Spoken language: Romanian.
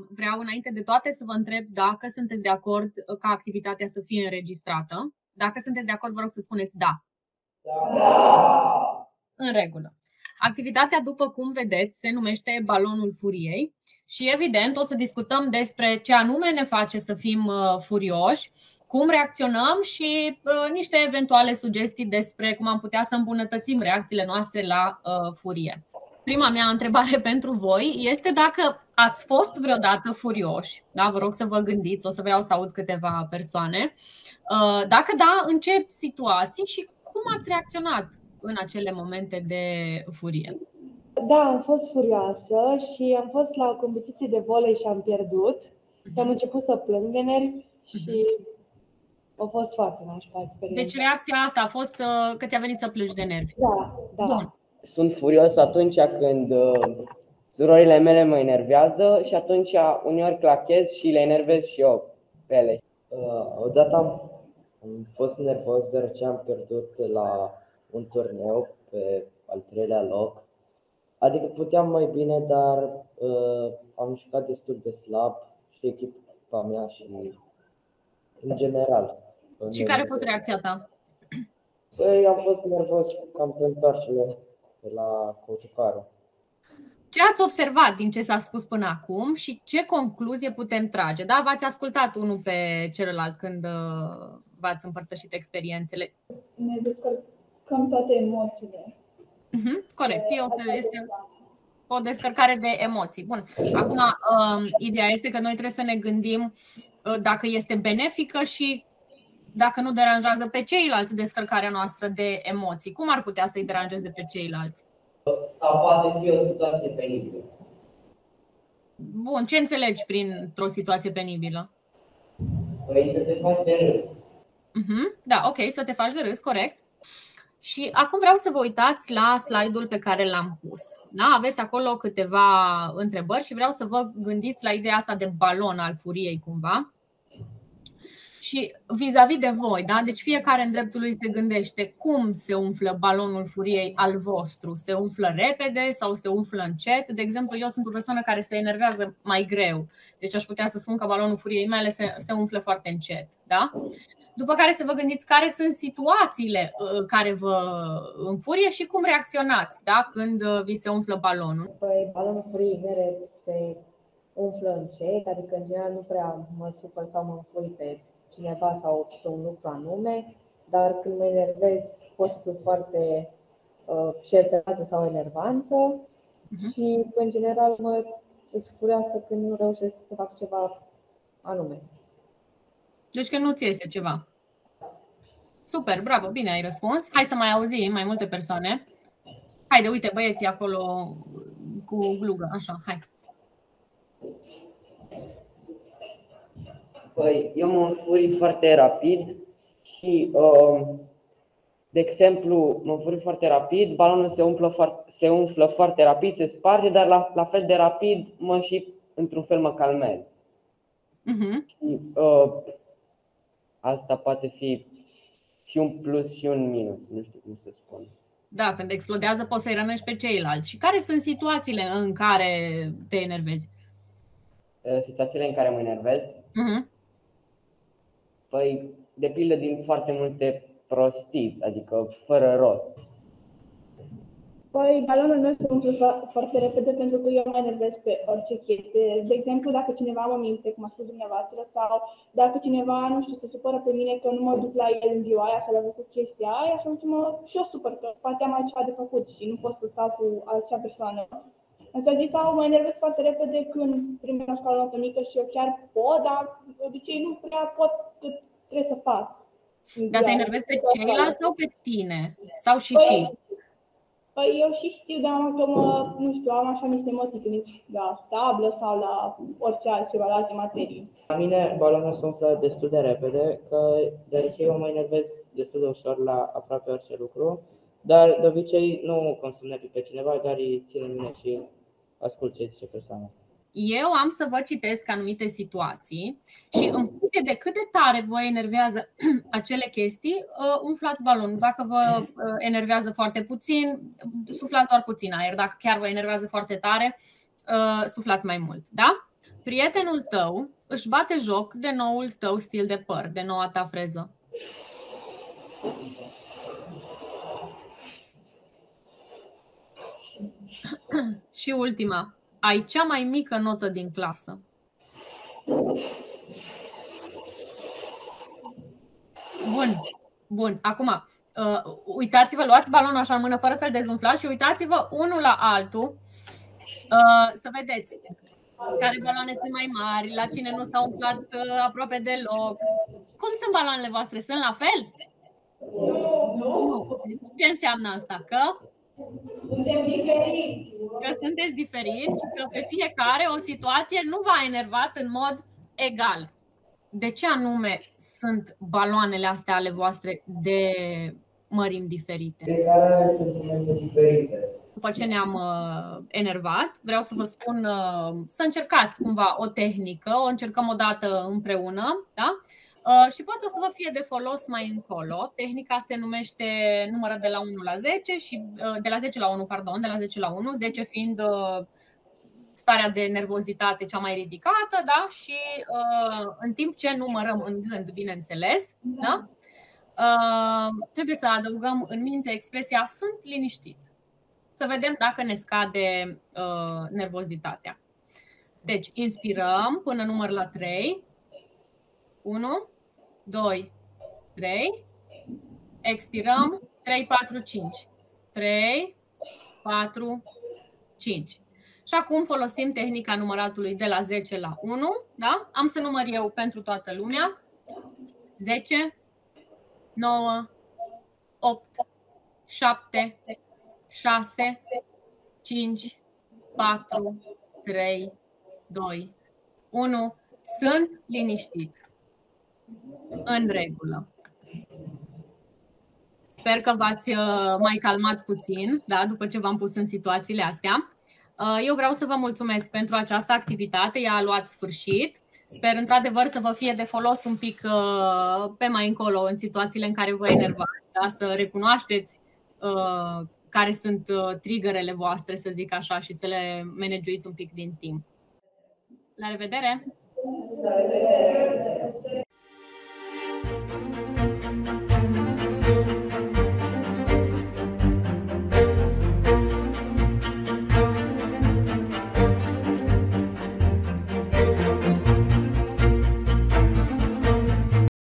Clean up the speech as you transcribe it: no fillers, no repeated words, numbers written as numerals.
Vreau înainte de toate să vă întreb dacă sunteți de acord ca activitatea să fie înregistrată. Dacă sunteți de acord, vă rog să spuneți da. Da. În regulă. Activitatea, după cum vedeți, se numește balonul furiei și evident o să discutăm despre ce anume ne face să fim furioși, cum reacționăm și niște eventuale sugestii despre cum am putea să îmbunătățim reacțiile noastre la furie. Prima mea întrebare pentru voi este dacă ați fost vreodată furioși. Da? Vă rog să vă gândiți, o să vreau să aud câteva persoane. Dacă da, în ce situații și cum ați reacționat în acele momente de furie? Da, am fost furioasă și am fost la o competiție de volei și am pierdut. Și am început să plâng de nervi și a fost foarte nașpa experiența. Deci reacția asta a fost că ți-a venit să plângi de nervi. Da. Bun. Sunt furios atunci când surorile mele mă enervează și atunci uneori clachez și le enervez și eu pe ele. Odată am fost nervos deoarece am pierdut la un turneu pe al 3-lea loc. Adică puteam mai bine, dar am jucat destul de slab și echipa mea și în general. Și care a fost reacția ta? Păi am fost nervos cam pe întoarcere de la autocarul. Ce ați observat din ce s-a spus până acum și ce concluzie putem trage? Da, v-ați ascultat unul pe celălalt când v-ați împărtășit experiențele? Ne descărcăm toate emoțiile. Corect, este o descărcare de emoții. Bun. Acum, ideea este că noi trebuie să ne gândim dacă este benefică și dacă nu deranjează pe ceilalți descărcarea noastră de emoții. Cum ar putea să-i deranjeze pe ceilalți? Sau poate fi o situație penibilă. Bun, ce înțelegi printr-o situație penibilă? Păi să te faci de râs. Da, ok, să te faci de râs, corect. Și acum vreau să vă uitați la slide-ul pe care l-am pus. Da? Aveți acolo câteva întrebări și vreau să vă gândiți la ideea asta de balon al furiei cumva. Și vis-a-vis de voi, da? Deci fiecare în dreptul lui se gândește cum se umflă balonul furiei al vostru. Se umflă repede sau se umflă încet? De exemplu, eu sunt o persoană care se enervează mai greu. Deci aș putea să spun că balonul furiei mele se umflă foarte încet. Da? După care să vă gândiți care sunt situațiile care vă înfurie și cum reacționați, da? Când vi se umflă balonul. Păi balonul furiei mele se umflă încet, adică în general nu prea mă supăr sau mă înfuri pe cineva sau pe un lucru anume, dar când mă enervez pot să fiu foarte certărează sau enervantă și în general mă furioasă când nu reușesc să fac ceva anume. Deci că nu ți iese ceva. Super, bravo, bine ai răspuns. Hai să mai auzim mai multe persoane. Haide, uite băieții acolo cu glugă, așa, hai. Păi, eu mă înfurii foarte rapid și, de exemplu, mă înfurii foarte rapid, balonul se umflă foarte rapid, se sparge, dar la fel de rapid într-un fel mă calmez. Și, asta poate fi și un plus și un minus, nu știu cum să spun. Da, când explodează poți să-i rănești pe ceilalți. Și care sunt situațiile în care te enervezi? Situațiile în care mă enervez? Păi, de pildă din foarte multe prostii, adică fără rost. Păi, balonul meu se umple foarte repede pentru că eu mă enervez pe orice chestie. De exemplu, dacă cineva mă minte, cum a spus dumneavoastră, sau dacă cineva, nu știu, se supără pe mine că nu mă duc la el în ziua aia sau a făcut chestia aia, și atunci și eu supăr că poate am altceva de făcut și nu pot să stau cu acea persoană. Sau mă enervez foarte repede când primim la școală notă mică și eu chiar pot, dar de obicei nu prea pot cât trebuie să fac. Dar te enervezi pe ceilalți sau pe tine? Sau și? Păi eu și știu, dar că nu știu, am așa niște emoții când la tablă sau la orice altceva, la alte materii. La mine balonul se umflă destul de repede, că deoarece eu mă enervez destul de ușor la aproape orice lucru, dar de obicei nu consum nervii pe cineva, dar îi țin în mine și ascult ce zice persoana. Eu am să vă citesc anumite situații și în funcție de cât de tare vă enervează acele chestii, umflați balonul. Dacă vă enervează foarte puțin, suflați doar puțin aer. Dacă chiar vă enervează foarte tare, suflați mai mult. Da? Prietenul tău își bate joc de noul tău stil de păr, de noua ta freză. Și ultima. Ai cea mai mică notă din clasă. Bun. Acum, uitați-vă, luați balonul așa în mână fără să-l dezumflați și uitați-vă unul la altul să vedeți care baloane sunt mai mari, la cine nu s-a umflat aproape deloc. Cum sunt baloanele voastre? Sunt la fel? Nu. Ce înseamnă asta? Că sunteți diferiți și că pe fiecare o situație nu v-a enervat în mod egal. De ce anume sunt baloanele astea ale voastre de mărimi diferite? Fiecare sentimente diferite. După ce ne-am enervat, vreau să vă spun să încercați cumva o tehnică, o încercăm o dată împreună, da? Și poate o să vă fie de folos mai încolo. Tehnica se numește numără de la 1 la 10 și de la 10 la 1, pardon, de la 10 la 1, 10 fiind starea de nervozitate cea mai ridicată, da? Și în timp ce numărăm în gând, bineînțeles, da? Trebuie să adăugăm în minte expresia sunt liniștit. Să vedem dacă ne scade nervozitatea. Deci, inspirăm până număr la 3. 1, 2, 3. Expirăm. 3, 4, 5. 3, 4, 5. Și acum folosim tehnica număratului de la 10 la 1. Da? Am să număr eu pentru toată lumea. 10, 9, 8, 7, 6, 5, 4, 3, 2, 1. Sunt liniștit. În regulă. Sper că v-ați mai calmat puțin, da, după ce v-am pus în situațiile astea. Eu vreau să vă mulțumesc pentru această activitate, ea a luat sfârșit. Sper într-adevăr să vă fie de folos un pic pe mai încolo în situațiile în care vă enervați, da? Să recunoașteți care sunt triggerele voastre, să zic așa, și să le managuiți un pic din timp. La revedere!